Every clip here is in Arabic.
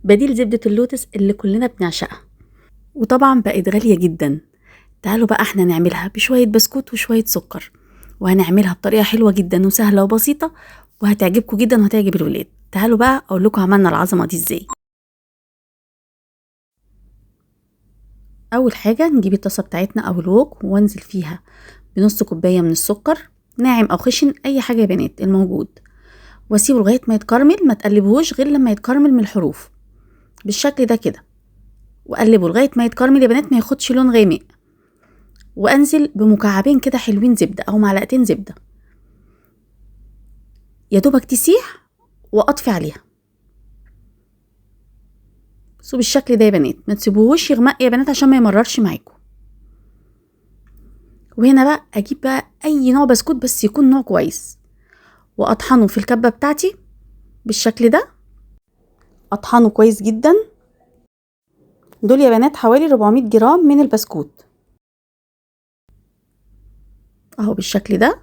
بديل زبدة اللوتس اللي كلنا بنعشقها، وطبعا بقت غالية جدا. تعالوا بقى احنا نعملها بشوية بسكوت وشوية سكر، وهنعملها بطريقة حلوة جدا وسهلة وبسيطة، وهتعجبكم جدا وهتعجب الولاد. تعالوا بقى اقول لكم عملنا العظمة دي ازاي. اول حاجة نجيب الطاسة بتاعتنا او الوok وانزل فيها بنص كوباية من السكر، ناعم او خشن اي حاجة يا بنات الموجود، واسيبه لغاية ما يتكرمل. ما تقلبوهوش غير لما يتكرمل من الحروف بالشكل ده كده، وقلبه لغاية ما يتكرمل يا بنات، ما ياخدش لون غامق. وانزل بمكعبين كده حلوين زبدة او معلقتين زبدة، يا دوبك تسيح واطفي عليها. بصوا بالشكل ده يا بنات، ما تسيبوهوش يغمق يا بنات عشان ما يمررش معاكم. وهنا بقى اجيب بقى اي نوع بسكوت بس يكون نوع كويس، واطحنه في الكبة بتاعتي بالشكل ده. اطحنه كويس جدا. دول يا بنات حوالي 400 جرام من البسكوت اهو بالشكل ده.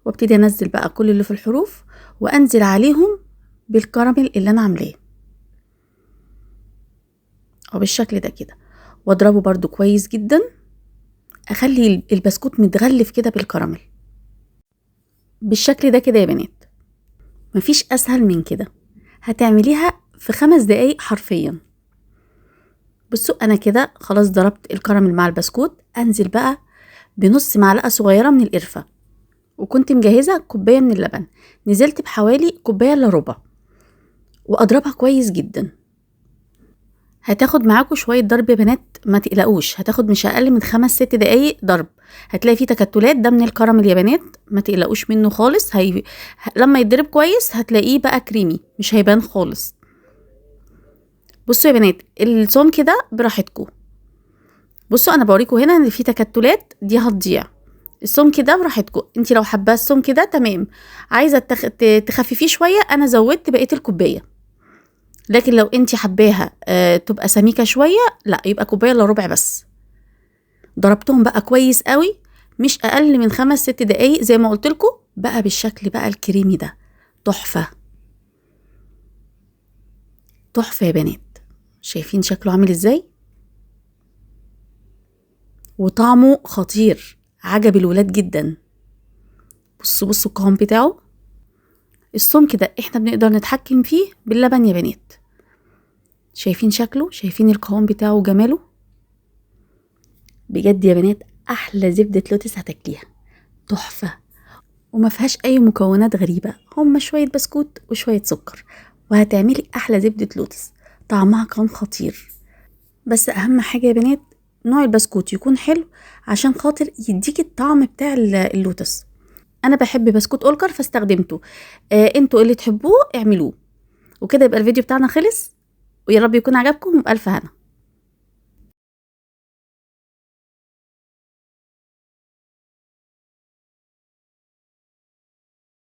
وابتدي انزل بقى كل اللي في الحروف، وانزل عليهم بالكراميل اللي انا عاملاه اهو بالشكل ده كده، واضربه برضو كويس جدا. اخلي البسكوت متغلف كده بالكراميل بالشكل ده كده يا بنات. مفيش اسهل من كده، هتعمليها في 5 دقايق حرفيا. بصوا انا كده خلاص ضربت الكراميل مع البسكوت. انزل بقى بنص معلقة صغيرة من القرفة، وكنت مجهزة كوباية من اللبن، نزلت بحوالي كوباية الا ربع، واضربها كويس جدا. هتاخد معاكم شوية ضرب يا بنات، ما تقلقوش، هتاخد مش اقل من 5-6 دقايق ضرب. هتلاقي فيه تكتلات، ده من الكراميل يا بنات، ما تقلقوش منه خالص. لما يتضرب كويس هتلاقيه بقى كريمي، مش هيبان خالص. بصوا يا بنات الصوم كده براحتكم. بصوا انا بوريكم هنا ان في تكتلات دي هتضيع. الصوم كده براحتكم، انت لو حابه الصوم كده تمام، عايزه تخففيه شويه انا زودت بقيه الكوبايه. لكن لو انت حباها تبقى سميكه شويه، لا يبقى كوبايه الا ربع بس. ضربتهم بقى كويس قوي، مش اقل من 5-6 دقايق زي ما قلت لكم، بقى بالشكل بقى الكريمي ده. تحفه تحفه يا بنات. شايفين شكله عامل ازاي؟ وطعمه خطير، عجب الولاد جدا. بصوا القوام بتاعه. الصوم كده احنا بنقدر نتحكم فيه باللبن يا بنات. شايفين شكله؟ شايفين القوام بتاعه وجماله؟ بجد يا بنات احلى زبدة لوتس هتاكليها، تحفة. وما فيهاش اي مكونات غريبة، هما شوية بسكوت وشوية سكر، وهتعملي احلى زبدة لوتس. طعمها كان خطير. بس اهم حاجة يا بنات نوع البسكوت يكون حلو، عشان خاطر يديك الطعم بتاع اللوتس. انا بحب بسكوت اولكر فاستخدمته. انتوا اللي تحبوه اعملوه. وكده يبقى الفيديو بتاعنا خلص، ويا رب يكون عجبكم، وبألف هنا.